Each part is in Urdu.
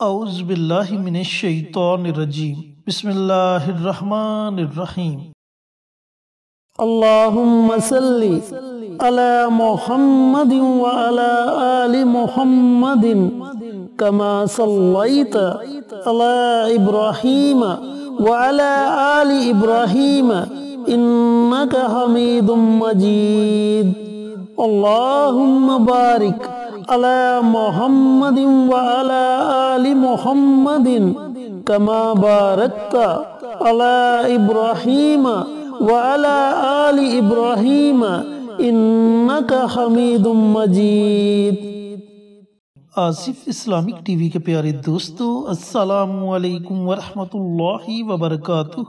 اعوذ باللہ من الشیطان الرجیم بسم اللہ الرحمن الرحیم اللہم صلی علی محمد وعلی آل محمد کما صلیت علی ابراہیم وعلی آل ابراہیم انکا حمید مجید اللہم بارک علی محمد وعلی آل محمد کما بارکت علی ابراہیم وعلی آل ابراہیم انکا حمید مجید۔ آصف اسلامک ٹی وی کے پیارے دوستو، السلام علیکم ورحمۃ اللہ وبرکاتہ۔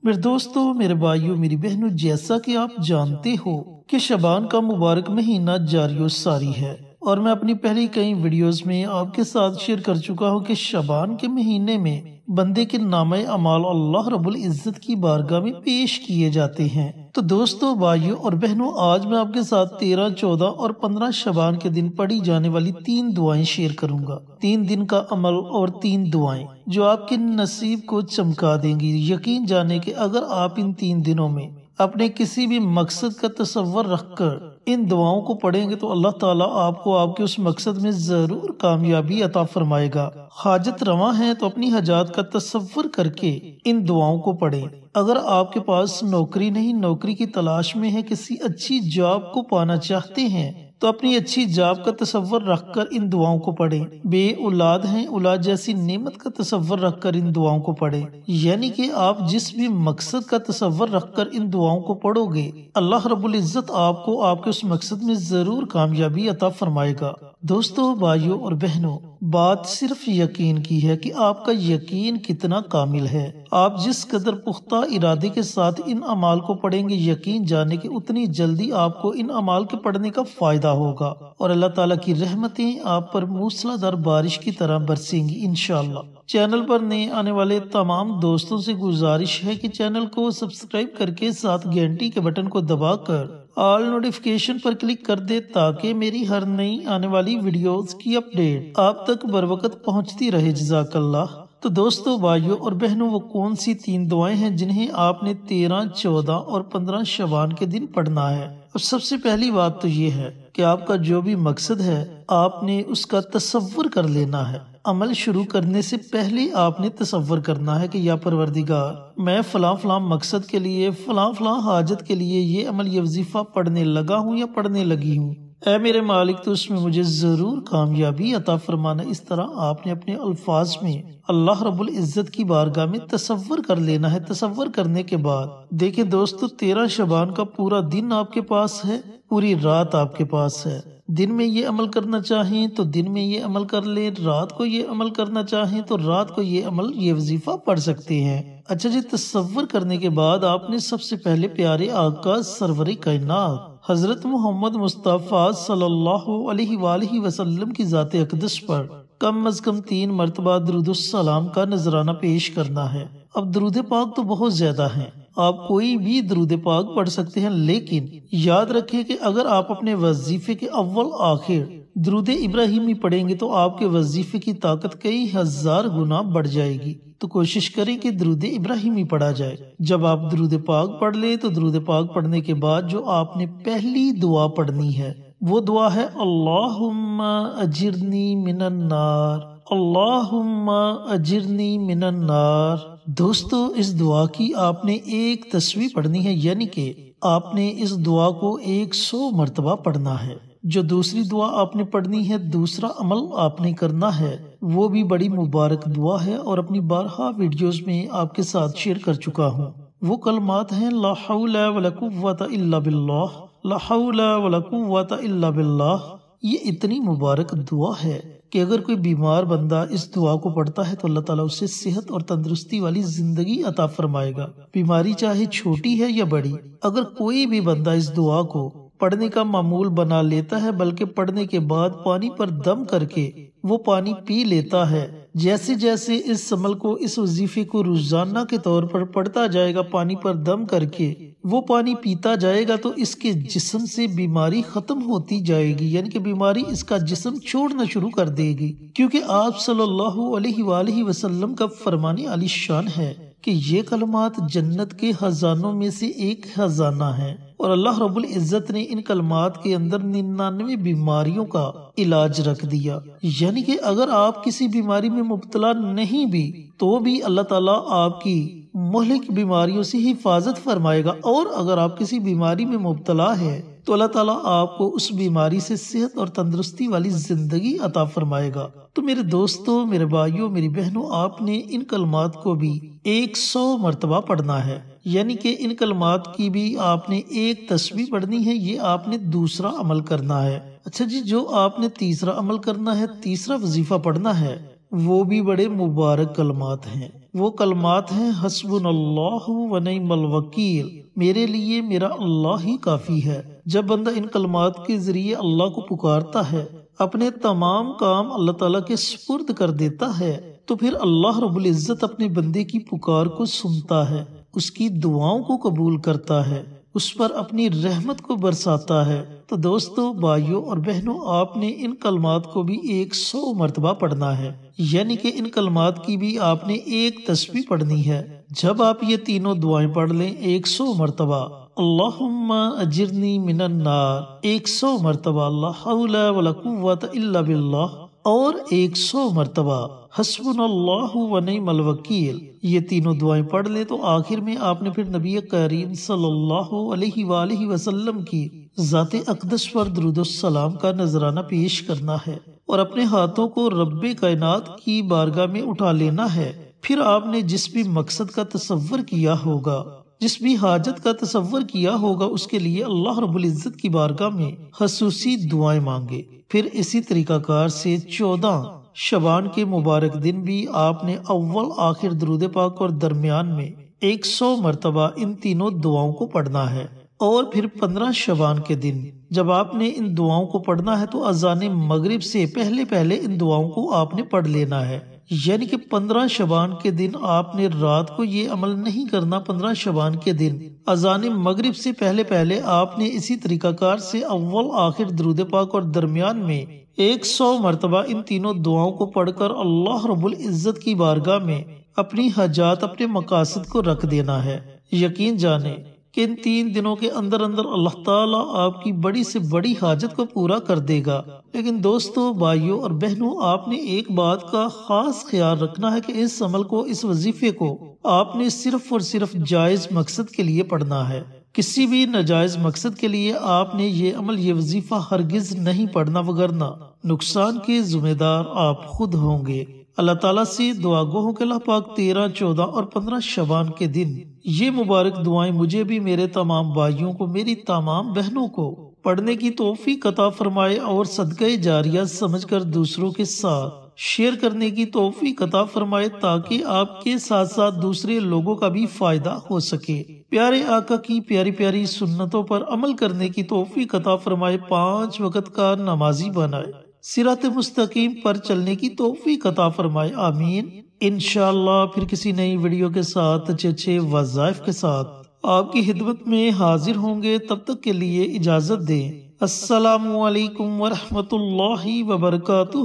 میرے دوستو، میرے بھائیو، میری بہنوں، جیسا کہ آپ جانتے ہو کہ شعبان کا مبارک مہینہ جاری و ساری ہے، اور میں اپنی پہلی کئی ویڈیوز میں آپ کے ساتھ شیئر کر چکا ہوں کہ شعبان کے مہینے میں بندے کے نامہ اعمال اللہ رب العزت کی بارگاہ میں پیش کیے جاتے ہیں۔ تو دوستو، بھائیو اور بہنوں، آج میں آپ کے ساتھ 13، 14 اور 15 شعبان کے دن پڑھی جانے والی 3 دعائیں شیئر کروں گا۔ 3 دن کا عمل اور 3 دعائیں جو آپ کے نصیب کو چمکا دیں گی۔ یقین جانے کہ اگر آپ ان 3 دنوں میں اپنے کسی بھی مقصد کا تصور رکھ کر ان دعاؤں کو پڑھیں گے تو اللہ تعالیٰ آپ کو آپ کے اس مقصد میں ضرور کامیابی عطا فرمائے گا۔ حاجت رواں ہیں تو اپنی حاجات کا تصور کر کے ان دعاؤں کو پڑھیں۔ اگر آپ کے پاس نوکری نہیں، نوکری کی تلاش میں ہے، کسی اچھی جاب کو پانا چاہتے ہیں تو اپنی اچھی جاب کا تصور رکھ کر ان دعاؤں کو پڑھیں۔ بے اولاد ہیں، اولاد جیسی نعمت کا تصور رکھ کر ان دعاؤں کو پڑھیں۔ یعنی کہ آپ جس بھی مقصد کا تصور رکھ کر ان دعاؤں کو پڑھو گے، اللہ رب العزت آپ کو آپ کے اس مقصد میں ضرور کامیابی عطا فرمائے گا۔ دوستو، بھائیوں اور بہنوں، بات صرف یقین کی ہے کہ آپ کا یقین کتنا کامل ہے۔ آپ جس قدر پختہ ارادے کے ساتھ ان اعمال کو پڑھیں گے، یقین جانے کہ اتنی جلدی آپ کو ان اعمال کے پڑھنے کا فائدہ ہوگا، اور اللہ تعالیٰ کی رحمتیں آپ پر موسلا دھار بارش کی طرح برسیں گی انشاءاللہ۔ چینل پر نئے آنے والے تمام دوستوں سے گزارش ہے کہ چینل کو سبسکرائب کر کے ساتھ گھنٹی کے بٹن کو دبا کر آل نوٹیفیکیشن پر کلک کر دے تاکہ میری ہر نئی آنے والی ویڈیوز کی اپڈیٹ آپ تک بروقت پہنچتی رہے۔ جزاک اللہ۔ تو دوستو، بھائیوں اور بہنوں، وہ کون سی 3 دعائیں ہیں جنہیں آپ نے 13، 14 اور 15 شعبان کے دن پڑھنا ہے؟ اب سب سے پہلی بات تو یہ ہے کہ آپ کا جو بھی مقصد ہے آپ نے اس کا تصور کر لینا ہے۔ عمل شروع کرنے سے پہلے آپ نے تصور کرنا ہے کہ یا پروردگار، میں فلاں فلاں مقصد کے لیے، فلاں فلاں حاجت کے لیے یہ عمل، یہ وظیفہ پڑھنے لگا ہوں یا پڑھنے لگی ہوں۔ اے میرے مالک، تو اس میں مجھے ضرور کامیابی عطا فرمانا۔ اس طرح آپ نے اپنے الفاظ میں اللہ رب العزت کی بارگاہ میں تصور کر لینا ہے۔ تصور کرنے کے بعد دیکھیں دوستو، 13 شعبان کا پورا دن آپ کے پاس ہے، پوری رات آپ کے پاس ہے۔ دن میں یہ عمل کرنا چاہیں تو دن میں یہ عمل کر لیں، رات کو یہ عمل کرنا چاہیں تو رات کو یہ عمل، یہ وظیفہ پڑھ سکتے ہیں۔ اچھا جی، تصور کرنے کے بعد آپ نے سب سے پہلے پیارے آقا سرور کائنات حضرت محمد مصطفیٰ صلی اللہ علیہ وآلہ وسلم کی ذات اقدس پر کم از کم 3 مرتبہ درود السلام کا نذرانہ پیش کرنا ہے۔ اب درود پاک تو بہت زیادہ ہیں، آپ کوئی بھی درود پاک پڑھ سکتے ہیں، لیکن یاد رکھیں کہ اگر آپ اپنے وظیفے کے اول آخر درود ابراہیمی پڑھیں گے تو آپ کے وظیفے کی طاقت کئی ہزار گنا بڑھ جائے گی۔ تو کوشش کریں کہ درود ابراہیمی پڑھا جائے۔ جب آپ درود پاک پڑھ لیں تو درود پاک پڑھنے کے بعد جو آپ نے پہلی دعا پڑھنی ہے وہ دعا ہے اللہم اجرنی من النار، اللہم اجرنی من النار۔ دوستو، اس دعا کی آپ نے ایک تسبیح پڑھنی ہے، یعنی کہ آپ نے اس دعا کو 100 مرتبہ پڑھنا ہے۔ جو دوسری دعا آپ نے پڑھنی ہے، دوسرا عمل آپ نے کرنا ہے، وہ بھی بڑی مبارک دعا ہے اور اپنی بارہا ویڈیوز میں آپ کے ساتھ شیئر کر چکا ہوں۔ وہ کلمات ہیں لا حول ولا قوت الا باللہ، لا حول ولا قوت الا باللہ۔ یہ اتنی مبارک دعا ہے کہ اگر کوئی بیمار بندہ اس دعا کو پڑھتا ہے تو اللہ تعالیٰ اسے صحت اور تندرستی والی زندگی عطا فرمائے گا، بیماری چاہے چھوٹی ہے یا بڑی۔ اگر کوئی بھی بندہ اس دعا کو پڑھنے کا معمول بنا لیتا ہے، بلکہ پڑھنے کے بعد پانی پر دم کر کے وہ پانی پی لیتا ہے، جیسے جیسے اس عمل کو، اس وظیفے کو روزانہ کے طور پر پڑھتا جائے گا، پانی پر دم کر کے وہ پانی پیتا جائے گا، تو اس کے جسم سے بیماری ختم ہوتی جائے گی، یعنی کہ بیماری اس کا جسم چھوڑنا شروع کر دے گی، کیونکہ آپ صلی اللہ علیہ وآلہ وسلم کا فرمان عالی شان ہے کہ یہ کلمات جنت کے خزانوں میں سے ایک خزانہ ہے، اور اللہ رب العزت نے ان کلمات کے اندر 99 بیماریوں کا علاج رکھ دیا، یعنی کہ اگر آپ کسی بیماری میں مبتلا نہیں بھی تو بھی اللہ تعالیٰ آپ کی مہلک بیماریوں سے حفاظت فرمائے گا، اور اگر آپ کسی بیماری میں مبتلا ہے تو اللہ تعالیٰ آپ کو اس بیماری سے صحت اور تندرستی والی زندگی عطا فرمائے گا۔ تو میرے دوستوں، میرے بھائیوں، میری بہنوں، آپ نے ان کلمات کو بھی 100 مرتبہ پڑھنا ہے، یعنی کہ ان کلمات کی بھی آپ نے ایک تسبیح پڑھنی ہے، یہ آپ نے دوسرا عمل کرنا ہے۔ اچھا جی، جو آپ نے تیسرا عمل کرنا ہے، تیسرا وظیفہ پڑھنا ہے، وہ بھی بڑے مبارک کلمات ہیں۔ وہ کلمات ہیں حسبنا اللہ و نعم الوکیل، میرے لیے میرا اللہ ہی کافی ہے۔ جب بندہ ان کلمات کے ذریعے اللہ کو پکارتا ہے، اپنے تمام کام اللہ تعالیٰ کے سپرد کر دیتا ہے، تو پھر اللہ رب العزت اپنے بندے کی پکار کو سنتا ہے، اس کی دعاؤں کو قبول کرتا ہے، اس پر اپنی رحمت کو برساتا ہے۔ تو دوستو، بھائیوں اور بہنوں، آپ نے ان کلمات کو بھی 100 مرتبہ پڑھنا ہے، یعنی کہ ان کلمات کی بھی آپ نے ایک تسبیح پڑھنی ہے۔ جب آپ یہ تینوں دعائیں پڑھ لیں 100 مرتبہ، اللہم اجرنی من النار 100 مرتبہ، لا حول ولا قوت الا باللہ، اور 100 مرتبہ حسبنا اللہ و نعم الوکیل، یہ تینوں دعائیں پڑھ لیں تو آخر میں آپ نے پھر نبی کریم صلی اللہ علیہ وآلہ وسلم کی ذات اقدس پر درود السلام کا نذرانہ پیش کرنا ہے، اور اپنے ہاتھوں کو رب کائنات کی بارگاہ میں اٹھا لینا ہے۔ پھر آپ نے جس بھی مقصد کا تصور کیا ہوگا، جس بھی حاجت کا تصور کیا ہوگا، اس کے لیے اللہ رب العزت کی بارگاہ میں خصوصی دعائیں مانگے۔ پھر اسی طریقہ کار سے 14 شعبان کے مبارک دن بھی آپ نے اول آخر درود پاک اور درمیان میں 100 مرتبہ ان تینوں دعاؤں کو پڑھنا ہے، اور پھر 15 شعبان کے دن جب آپ نے ان دعاؤں کو پڑھنا ہے تو اذان مغرب سے پہلے ان دعاؤں کو آپ نے پڑھ لینا ہے، یعنی کہ 15 شعبان کے دن آپ نے رات کو یہ عمل نہیں کرنا۔ 15 شعبان کے دن اذان مغرب سے پہلے آپ نے اسی طریقہ کار سے اول آخر درود پاک اور درمیان میں 100 مرتبہ ان تینوں دعاؤں کو پڑھ کر اللہ رب العزت کی بارگاہ میں اپنی حاجات، اپنے مقاصد کو رکھ دینا ہے۔ یقین جانیں کہ ان 3 دنوں کے اندر اللہ تعالیٰ آپ کی بڑی سے بڑی حاجت کو پورا کر دے گا۔ لیکن دوستو، بھائیوں اور بہنوں، آپ نے ایک بات کا خاص خیال رکھنا ہے کہ اس عمل کو، اس وظیفے کو آپ نے صرف اور صرف جائز مقصد کے لیے پڑھنا ہے۔ کسی بھی ناجائز مقصد کے لیے آپ نے یہ عمل، یہ وظیفہ ہرگز نہیں پڑھنا، وگرنہ نقصان کے ذمہ دار آپ خود ہوں گے۔ اللہ تعالیٰ سے دعا گو ہوں کہ اللہ پاک 13، 14 اور 15 شعبان کے دن یہ مبارک دعائیں مجھے بھی، میرے تمام بھائیوں کو، میری تمام بہنوں کو پڑھنے کی توفیق عطا فرمائے، اور صدقہ جاریہ سمجھ کر دوسروں کے ساتھ شیئر کرنے کی توفیق عطا فرمائے، تاکہ آپ کے ساتھ ساتھ دوسرے لوگوں کا بھی فائدہ ہو سکے۔ پیارے آقا کی پیاری پیاری سنتوں پر عمل کرنے کی توفیق عطا فرمائے، 5 وقت کا نمازی بنائے، صراط مستقیم پر چلنے کی توفیق عطا فرمائے، آمین۔ انشاءاللہ پھر کسی نئی ویڈیو کے ساتھ، اچھے وظائف کے ساتھ آپ کی خدمت میں حاضر ہوں گے۔ تب تک کے لیے اجازت دیں۔ السلام علیکم ورحمۃ اللہ وبرکاتہ۔